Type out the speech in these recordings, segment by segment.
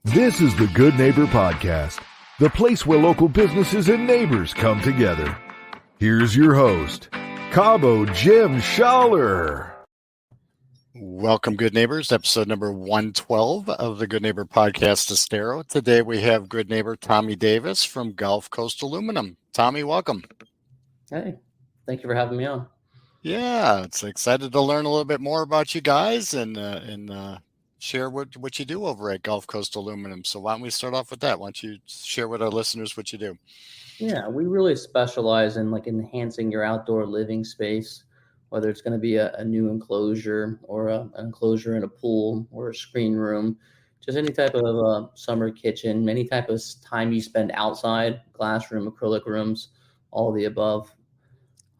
This is the Good Neighbor Podcast, the place where local businesses and neighbors come together. Here's your host, Cabo Jim Schaller. Welcome, good neighbors, episode number 112 of the Good Neighbor Podcast Estero. Today we have good neighbor Tommy Davis from Gulf Coast Aluminum. Tommy, welcome. Hey, thank you for having me on. Yeah, it's excited to learn a little bit more about you guys and share what you do over at Gulf Coast Aluminum. So why don't we start off with that? Why don't you share with our listeners what you do? Yeah, we really specialize in enhancing your outdoor living space, whether it's going to be a new enclosure or an enclosure in a pool or a screen room, just any type of summer kitchen, any type of time you spend outside, glass room, acrylic rooms, all of the above.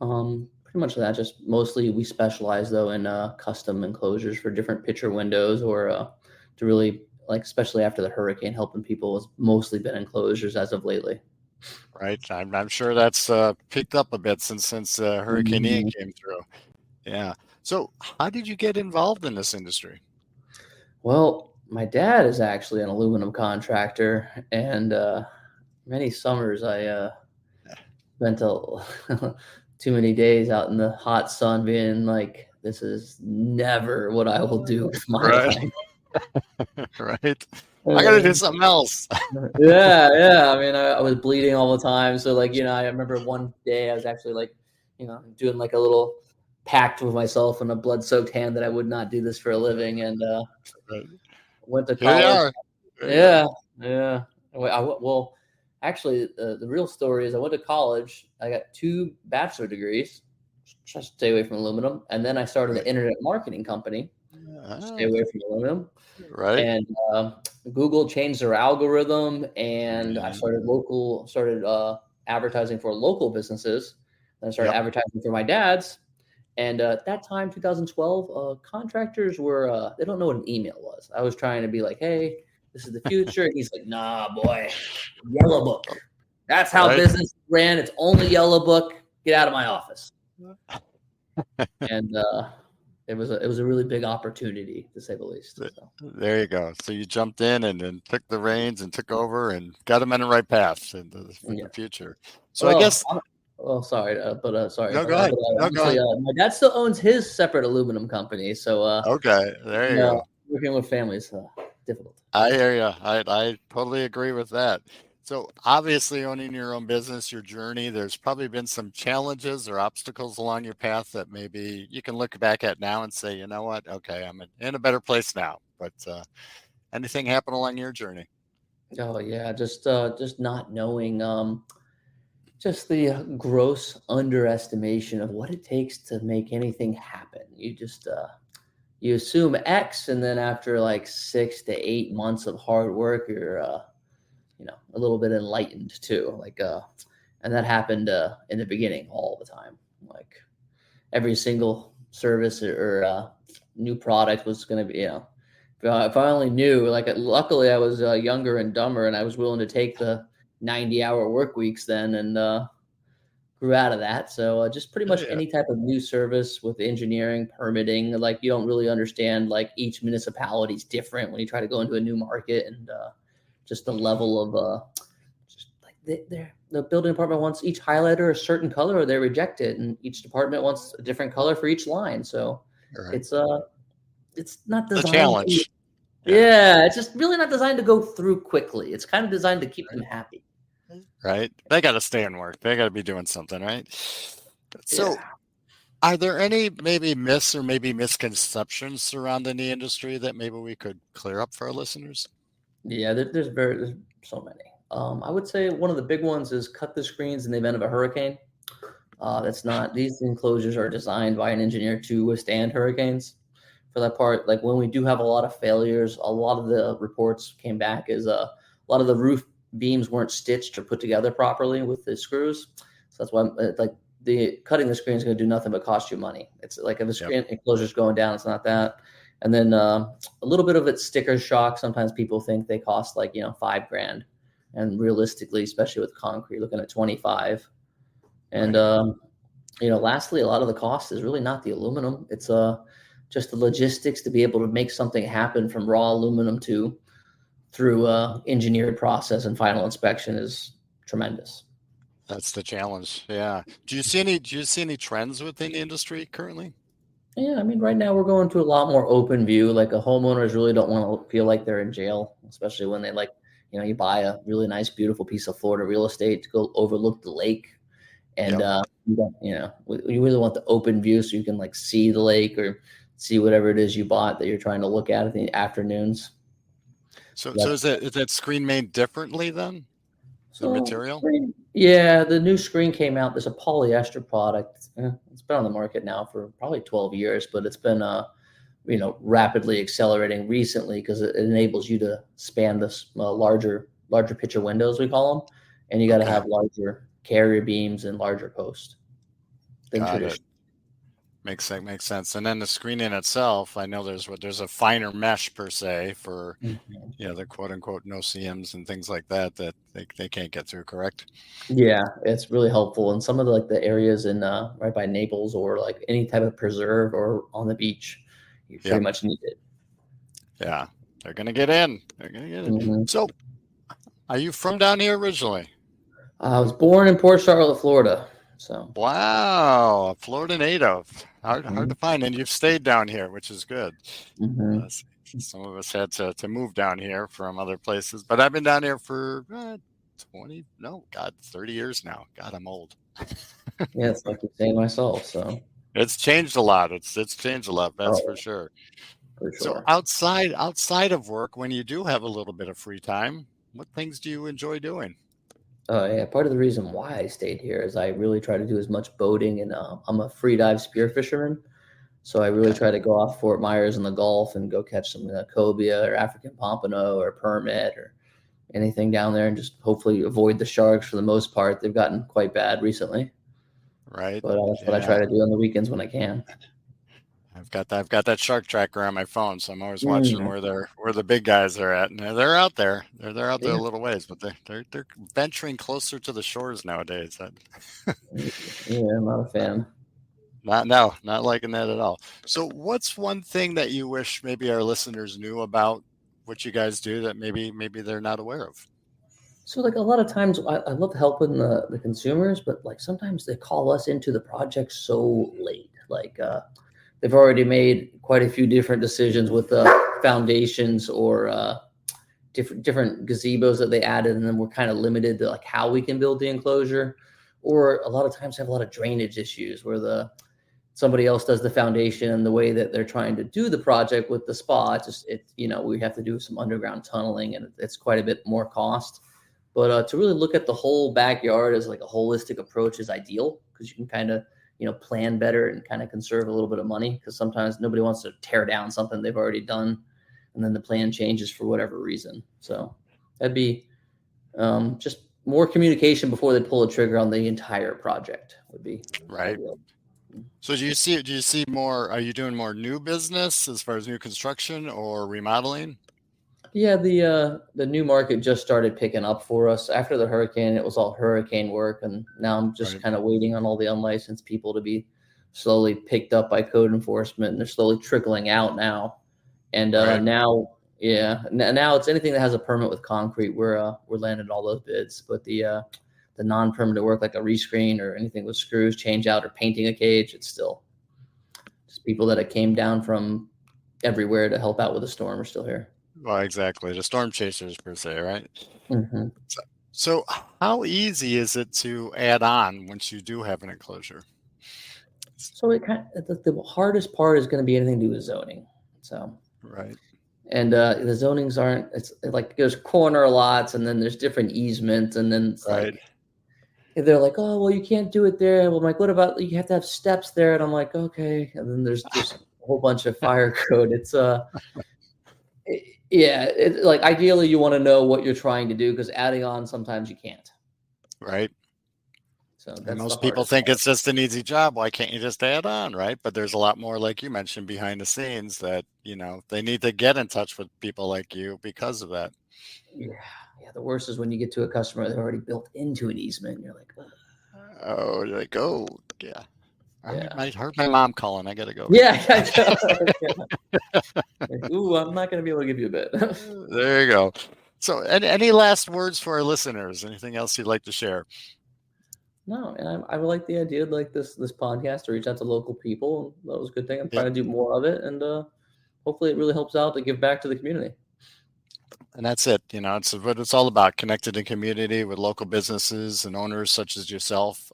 Pretty much that. Just mostly we specialize though in custom enclosures for different picture windows or to really especially after the hurricane, helping people has mostly been enclosures as of lately. Right. I'm sure that's picked up a bit since Hurricane Ian came through. Yeah. So how did you get involved in this industry? Well, my dad is actually an aluminum contractor, and many summers I spent too many days out in the hot sun being like, this is never what I will do with my life. Right. I got to do something else. Yeah. I mean, I was bleeding all the time. So I remember one day I was actually doing a little pact with myself in a blood-soaked hand that I would not do this for a living. And went to college. Yeah. Well, actually, the real story is I went to college. I got 2 bachelor degrees, just to stay away from aluminum. And then I started an internet marketing company, stay away from aluminum. Right. And Google changed their algorithm, and I started advertising for local businesses. And I started advertising for my dad's. And at that time, 2012, contractors were, they don't know what an email was. I was trying to be like, hey, this is the future. And he's like, nah, boy, yellow book. That's how business ran. It's only yellow book. Get out of my office. And it was a really big opportunity, to say the least. So. There you go. So you jumped in and then took the reins and took over and got them in the right path in the future. So I guess. Sorry. No, go ahead. My dad still owns his separate aluminum company. So okay, there you go. Working with families difficult. I hear you. I totally agree with that. So obviously owning your own business, your journey, there's probably been some challenges or obstacles along your path that maybe you can look back at now and say, you know what? Okay, I'm in a better place now. But anything happen along your journey? Oh yeah, just not knowing just the gross underestimation of what it takes to make anything happen. You just you assume X, and then after 6 to 8 months of hard work, you're a little bit enlightened too. And that happened in the beginning all the time. Every single service or new product was going to be, if I only knew. Luckily I was younger and dumber, and I was willing to take the 90-hour work weeks then, and grew out of that. So just pretty much any type of new service with engineering, permitting, you don't really understand, each municipality is different when you try to go into a new market, and just the level of the building department wants each highlighter a certain color or they reject it, and each department wants a different color for each line. So it's not designed. A challenge. It's just really not designed to go through quickly. It's kind of designed to keep them happy. Right. They got to stay and work. They got to be doing something, right? So are there any maybe myths or maybe misconceptions surrounding the industry that maybe we could clear up for our listeners? Yeah, there's so many. I would say one of the big ones is cut the screens in the event of a hurricane. That's not, these enclosures are designed by an engineer to withstand hurricanes. For that part, when we do have a lot of failures, a lot of the reports came back is a lot of the roof beams weren't stitched or put together properly with the screws. So that's why the cutting the screen is going to do nothing but cost you money. It's if the screen enclosure is going down, it's not that. And then a little bit of it's sticker shock. Sometimes people think they cost $5,000, and realistically, especially with concrete, looking at 25. And lastly, a lot of the cost is really not the aluminum. It's just the logistics to be able to make something happen from raw aluminum to through engineered process and final inspection is tremendous. That's the challenge. Yeah. Do you see any trends within the industry currently? Yeah, I mean, right now we're going to a lot more open view. Like a homeowners really don't want to feel like they're in jail, especially when they you buy a really nice, beautiful piece of Florida real estate to go overlook the lake. And Yep. we really want the open view so you can like see the lake or see whatever it is you bought that you're trying to look at in the afternoons. So is that screen made differently then? The material? Yeah, the new screen came out. There's a polyester product. It's been on the market now for probably 12 years, but it's been rapidly accelerating recently because it enables you to span this larger picture windows, we call them, and you got to have larger carrier beams and larger posts than Got traditional. it. Makes sense. And then the screen in itself, I know there's a finer mesh per se for the quote unquote no CMs and things like that they can't get through, correct? Yeah, it's really helpful in some of the areas in right by Naples or like any type of preserve or on the beach. You pretty much need it. Yeah, they're gonna get in. So, are you from down here originally? I was born in Port Charlotte, Florida. So wow, a Florida native. Hard to find, and you've stayed down here, which is good. Some of us had to move down here from other places, but I've been down here for 30 years now. God, I'm old. Yeah, it's like the same myself. So it's changed a lot. It's changed a lot. That's for sure. For sure. So outside of work, when you do have a little bit of free time, what things do you enjoy doing? Yeah, part of the reason why I stayed here is I really try to do as much boating, and I'm a free dive spear fisherman, so I really try to go off Fort Myers in the Gulf and go catch some cobia or African pompano or permit or anything down there, and just hopefully avoid the sharks for the most part. They've gotten quite bad recently, right? But that's what I try to do on the weekends when I can. I've got that shark tracker on my phone, so I'm always watching where the big guys are at, and they're out there. They're out there a little ways, but they're venturing closer to the shores nowadays. Yeah, I'm not a fan. Not liking that at all. So, what's one thing that you wish maybe our listeners knew about what you guys do that maybe they're not aware of? So, like a lot of times, I love helping the consumers, but like sometimes they call us into the project so late, like. They've already made quite a few different decisions with foundations or different gazebos that they added, and then we're kind of limited to like how we can build the enclosure. Or a lot of times have a lot of drainage issues where somebody else does the foundation, and the way that they're trying to do the project with the spa, we have to do some underground tunneling, and it's quite a bit more cost. But to really look at the whole backyard as like a holistic approach is ideal because you can kind of plan better and kind of conserve a little bit of money because sometimes nobody wants to tear down something they've already done and then the plan changes for whatever reason. So that'd be just more communication before they pull a trigger on the entire project would be right. Ideal. So do you see more, are you doing more new business as far as new construction or remodeling? Yeah, the new market just started picking up for us after the hurricane. It was all hurricane work, and now I'm just kind of waiting on all the unlicensed people to be slowly picked up by code enforcement, and they're slowly trickling out now. And now it's anything that has a permit with concrete. We're landing all those bids, but the non-permitted work like a rescreen or anything with screws, change out, or painting a cage, it's still just people that came down from everywhere to help out with the storm are still here. Well, exactly. The storm chasers per se, right? Mm-hmm. So how easy is it to add on once you do have an enclosure? So the hardest part is going to be anything to do with zoning. So right. And the zonings aren't. It's like there's corner lots, and then there's different easements, and then it's like they're like, oh well, you can't do it there. Well, I'm like, what about you have to have steps there? And I'm like, okay. And then there's just a whole bunch of fire code. It's like ideally you want to know what you're trying to do because adding on sometimes you can't. Right. So most people think it's just an easy job. Why can't you just add on, right? But there's a lot more, like you mentioned, behind the scenes that they need to get in touch with people like you because of that. Yeah. The worst is when you get to a customer that already built into an easement. And you're like, you're like, oh yeah. I heard my mom calling. I gotta go. Yeah. Ooh, I'm not gonna be able to give you a bit. There you go. So any last words for our listeners? Anything else you'd like to share? No, and I would like the idea of like this podcast to reach out to local people. That was a good thing. I'm trying to do more of it, and hopefully it really helps out to give back to the community. And that's it. It's what it's all about, connected in community with local businesses and owners such as yourself.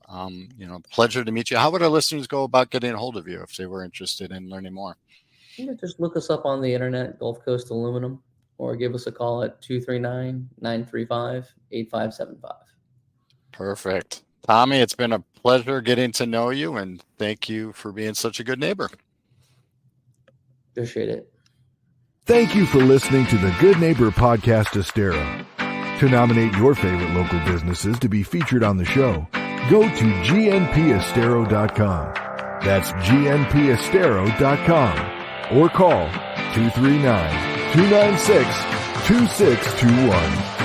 Pleasure to meet you. How would our listeners go about getting a hold of you if they were interested in learning more? Just look us up on the internet, Gulf Coast Aluminum, or give us a call at 239-935-8575. Perfect. Tommy, it's been a pleasure getting to know you, and thank you for being such a good neighbor. Appreciate it. Thank you for listening to the Good Neighbor Podcast Estero. To nominate your favorite local businesses to be featured on the show, go to gnpestero.com. That's gnpestero.com or call 239-296-2621.